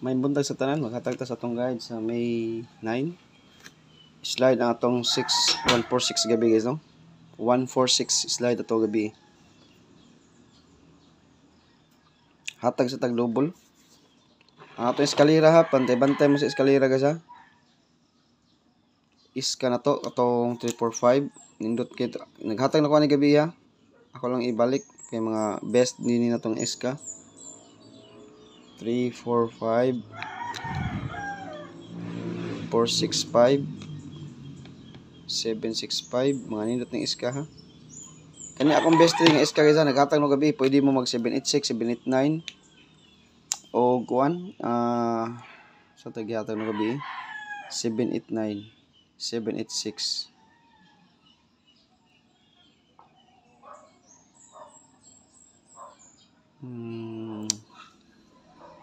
May buntag sa tanan, maghatag ta sa atong guide sa May 9. Slide ang atong 6146 gabi guys, no? 146 slide ato gabi. Hatag sa tag double. Ang atong eskalera ha, bantay mo sa eskalera guys ha. Iska na to, atong 345. Nindot kay naghatag na ko ni gabi ha. Ako lang ibalik kay mga best nini na tong iska. 3, 4, 5 465 765 mga nindot ng iska ha. Kani akong best ring nga iska guys ha, naghatag no gabi, pwede mo mag 786, 789 o kuan sa taghatag no gabi 789, 786.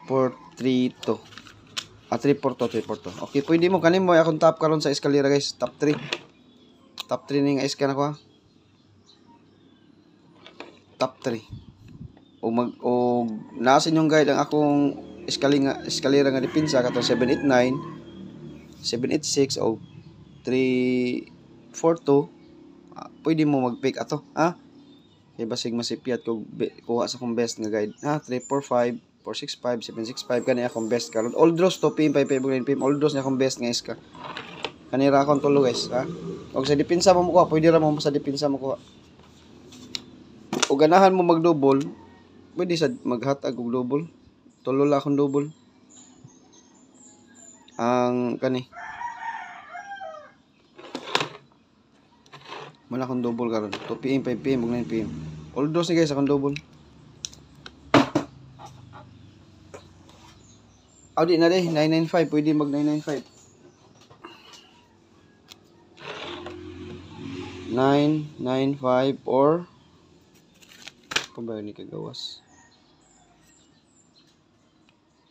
432 342. Okay, pwede mo kanin mo akong top karon sa eskalera guys, top 3 ning iska na ko ha. Top 3 o nasa inyong guide ang akong eskalera nga depensa katong 789, 786 o 342. Pwede mo mag-pick ato ha. Kay basig masipyat ko kuha sa akong best nga guide ha. 345, 465, 765 kani akong best karon. All draws to PM 55 PM. All draws na akong best nga iska. Kanira akong tulo guys ha. Og sa depensa mo kuha, pwede ra mo sa depensa mo kuha. O ganahan mo mag-double, pwede sa maghatag og double. Tulo la akong double. Ang kani man akong double karon. 2 PM, 5 PM, ug 9 PM. All draws ni guys akong double. Di na de 995, pwede mag 995. 995 or kung ba ni kagawas.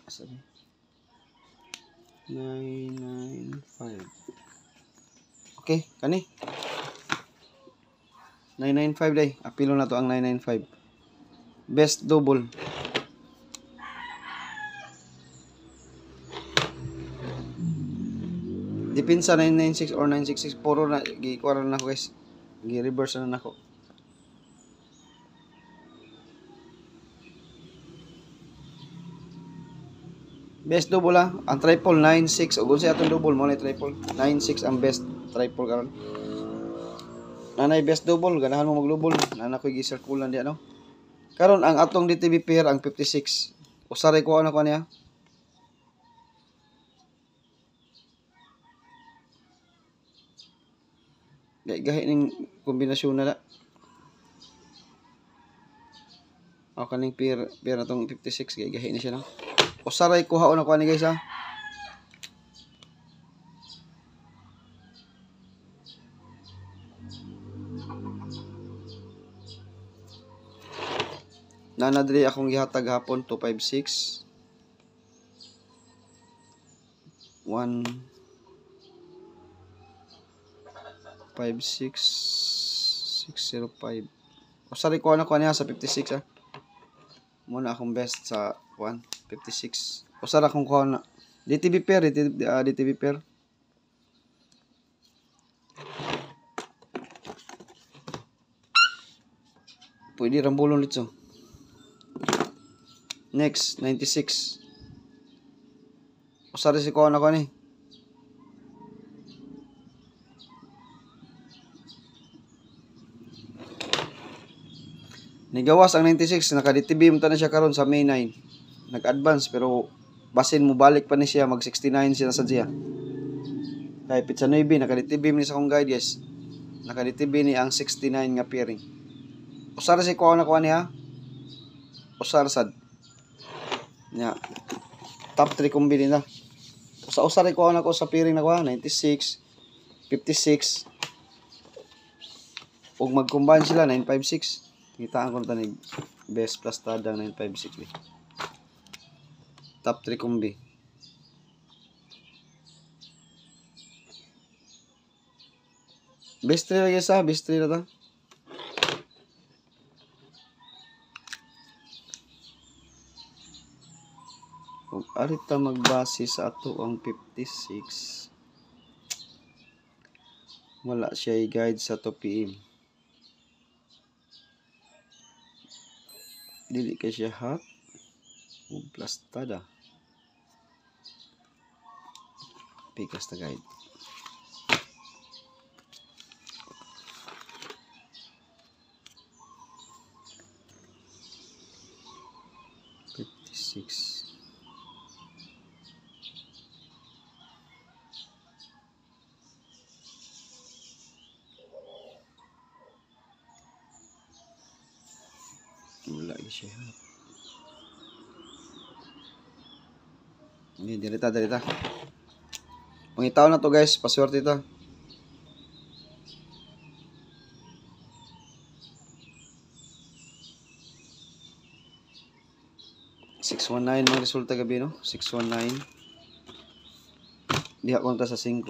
Asa ni? 995. Okay, kani. 995 day. Apilo na to ang 995. Best double. Depensa 996 or 966 puro na gi-kuara na ako guys. Gi-reverse na nako. Best double ha. Ang triple 96 ug unsa atong double mo na triple 96 ang best triple karon. Nanay best double ganahan mo mag-double. Nana ko gi-circulan di ano. Karon ang atong DTB pair ang 56. Usaray ko na ko niya. Gahi ning kombinasyon na. O kaning pair atong 56 gahi ni siya no. Usaray ko haon ako ni guys ha. Nanadri akong gihatag hapon 256 1 56 605. Usaray ko na ko niya sa 56 ha. Muna akong best sa 156. Usara akong kuha na DTB pair, DTB pair. Pwede rambulong litso. Next 96. Usara si kuha na ko ni. Nigawas ang 96, naka-DTB mo na siya karon sa May 9. Nag-advance pero basin mo balik pa ni siya mag 69 siya sa diya. Kay pizza 9 naka-DTB ni sa akong guide yes. Naka-DTB ni ang 69 nga pairing. Usara si kuha na niya. Usara sad. Nya. Top 3 kombi na. Usara ko na ko sa pairing na ko 96, 56. Ug mag-combine sila 956. Kitaan ko na tanig best plus tadang 956 eh. Top 3 kombi. Best 3 lagi sa, best 3 na ta. Ug arita magbase sa ato ang 56. Wala siya i-guide sa 2 PM. Dili kay siya hot ug plastada. Pikas ta guide. Wala siya. Ini dirita. Pangitaw na to guys, paswerte ta. $619 mga resulta gabi no? 619. Diha ko ta sa 5.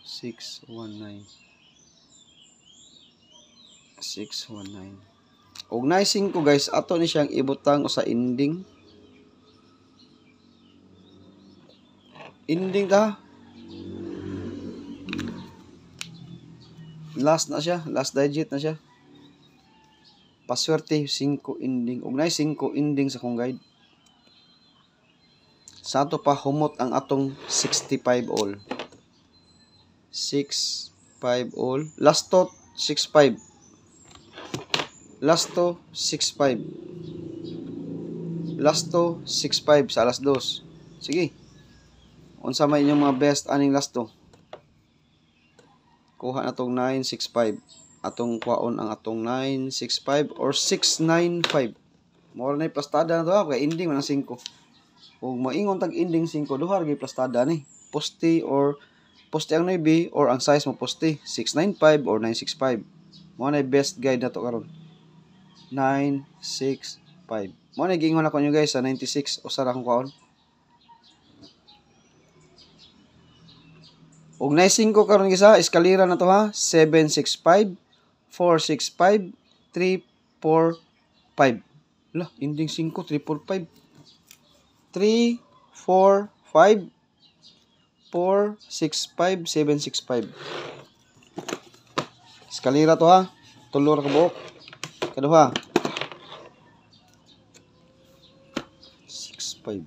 619. Og na 5 guys, ato ni siyang ibutang sa ending. Ending ta. Last na siya, last digit na siya. Paswerte 5 ending. Og na 5 ending sa kong guide. Sa ato pa humot ang atong 65 all. 65 all. Last to 65. Last to 65. Last to 65 sa alas 2. Sige. Unsa may inyong mga best aning last to? Kuha na tong 965. Atong kwaon ang atong 965 or 695. More na plastada na to ha. Kaya ending man ang 5. Kung maingon tag ending 5, duha gyud plastada ni. Poste ang 9 or ang size mo poste 695 or 965. Mo na best guide na to karon. 965. Mo na giingon ako nyo guys sa 96 usa ra akong kwaon. Og na 5 karon gisa, eskalera na to ha. 765, 465, 345. Lah, ending 5, 345. 3, 4, 5, 4, 6, 5, 7, 6, 5. Eskalera to ha. Tulor ka buok. Kaduha. 6, 5.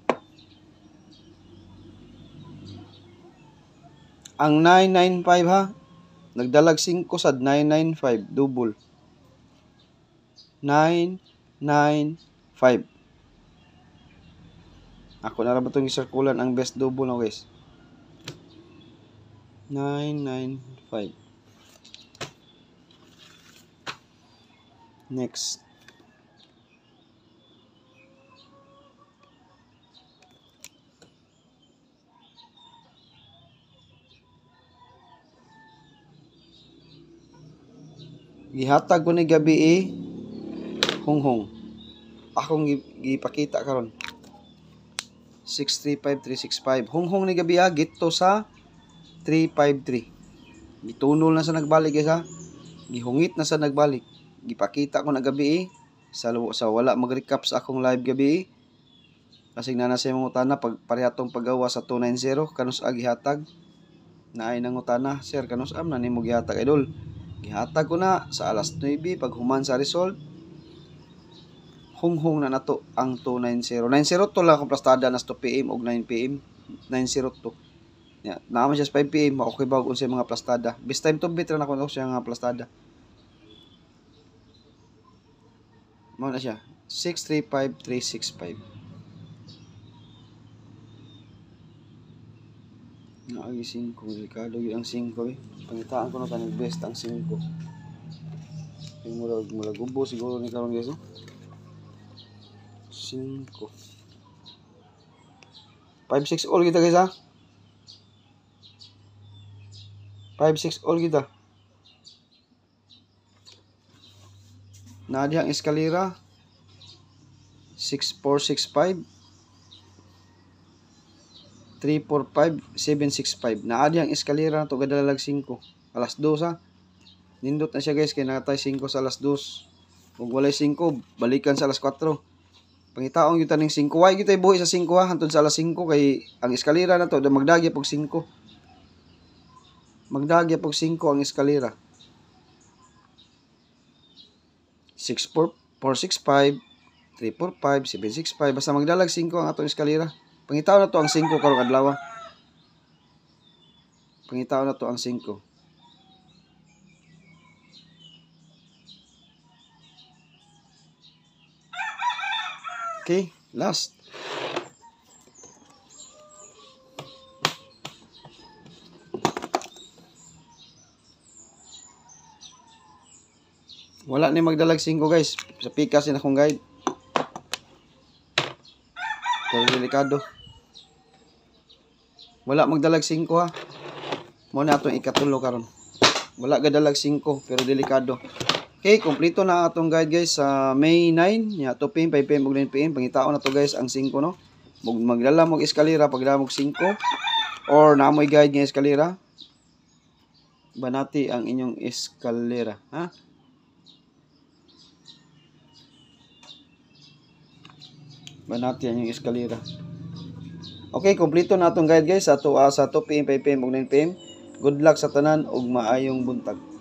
Ang 995 ha. Nagdalag 5 sad 995. Double. 995. Ako na lang ba itong isirkulan ang best double na guys. 995. Next. Gihatag ko ni gabi hunghong. Akong gipakita karon. 635365. Hunghong ni gabi gito sa 353. Gitunol na sa nagbalik guys ha. Gihungit na sa nagbalik. Gipakita ko na gabi sa wala mag-recap sa akong live gabi. Kasi na sa imong utana pag parehatong paggawa sa 290 kanus gihatag. Naay nang utana, sir kanus am na nimo gihatag idol. Gihatag ko na sa alas 9 pag human sa result. Hunghong na nato ang 290. 902 lang akong plastada na 2 PM og 9 PM. 902. Yeah, naman siya sa 5 PM, okay ba kung sa mga plastada. Best time to beat ra na ko siya nga plastada. Mao na siya. 635365. Naagi 5, delikado yung 5 eh. Pangitaan ko na kanang best ang 5. Yung mula gubo siguro ni karon guys. 5. 5-6 all kita guys ha. 5-6 all kita. Nadihang eskalera 6465 345 765. Naadihang eskalera na to gadalag 5. Alas 2 ha. Nindot na siya guys kay nakatay 5 sa alas 2. Kung walay 5 balikan sa alas 4. Pangitaon gyud taning 5. Way gyud tay buhi sa 5 ha, hantod sa alas 5 kay ang eskalera na to magdagya pog 5. Magdagya pog 5 ang eskalera. 465, 345, 765 basta magdalag 5 ang atong eskalera. Pangitaon na to ang 5 karong adlaw. Pangitaon na to ang 5. Okay, last. Wala ni magdalag 5 guys. Sa pikas na akong guide. Pero delikado. Wala magdalag 5 ha. Mo na atong ikatulo karon. Wala gadalag 5 pero delikado. Okay, kompleto na atong guide guys sa May 9, nya 2 PM, 5 PM ug 9 PM. Pangitaon na to guys ang 5 no. Magdala mo eskalera pagdala mo 5 or naamoy guide nga eskalera. Banati ang inyong eskalera, ha? Banati ang inyong eskalera. Okay, kompleto na atong guide guys sa 2 PM, 5 PM ug 9 PM. Good luck sa tanan ug maayong buntag.